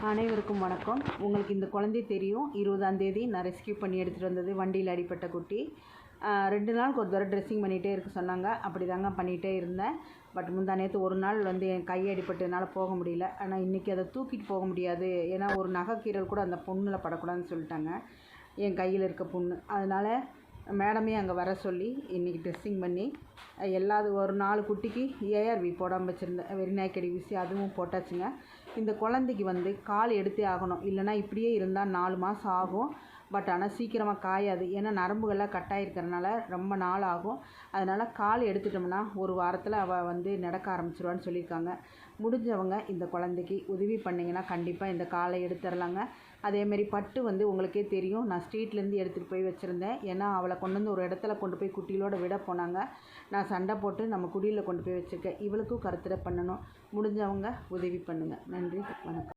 அனைவருக்கும் வணக்கம். உங்களுக்கு இந்த குழந்தை தெரியும். 20ஆம் தேதி நான் ரெஸ்கியூ பண்ணி எடுத்துகிட்டு வந்தது வண்டியில் அடிப்பட்ட குட்டி. 2 நாளுக்கு ஒரு தடவை ட்ரெஸ்ஸிங் பண்ணிகிட்டே இருக்க சொன்னாங்க. அப்படி தாங்க பண்ணிகிட்டே இருந்தேன். பட் முந்தா நேற்று ஒரு நாள் என் கை அடிப்பட்டதுனால போக முடியல. ஆனால் இன்றைக்கி அதை தூக்கிட்டு போக முடியாது. ஏன்னா ஒரு நகைக்கீரல் கூட அந்த புண்ணில் படக்கூடாதுன்னு சொல்லிட்டாங்க, என் கையில் இருக்க புண்ணு. அதனால் மேடமே அங்கே வர சொல்லி இன்றைக்கி ட்ரெஸ்ஸிங் பண்ணி ஒரு 4 குட்டிக்கு ஏஆர்வி போடாமல் வச்சுருந்தேன். வெறிநாய்க்கடி ஊசி அதுவும் போட்டாச்சுங்க. இந்த குழந்தைக்கு கால் எடுத்தே ஆகணும். இல்லைனா இப்படியே இருந்தால் 4 மாதம் ஆகும். பட் ஆனால் சீக்கிரமாக காயாது. ஏன்னா நரம்புகள்லாம் கட்டாயிருக்கிறதுனால ரொம்ப நாள் ஆகும். அதனால் கால் எடுத்துட்டோம்னா ஒரு வாரத்தில் அவள் நடக்க ஆரம்பிச்சிருவான்னு சொல்லியிருக்காங்க. முடிஞ்சவங்க இந்த குழந்தைக்கு உதவி பண்ணிங்கன்னா கண்டிப்பாக இந்த காலை எடுத்துடலாங்க. அதேமாரி பட்டு உங்களுக்கே தெரியும், நான் ஸ்ட்ரீட்லேருந்து எடுத்துகிட்டு போய் வச்சுருந்தேன். ஏன்னா அவளை கொண்டு ஒரு இடத்துல கொண்டு போய் குட்டிகளோடு விட போனாங்க. நான் சண்டை போட்டு நம்ம குடியில் கொண்டு போய் வச்சுருக்கேன். இவளுக்கும் கருத்தடை பண்ணணும். முடிஞ்சவங்க உதவி பண்ணுங்கள். நன்றி, வணக்கம்.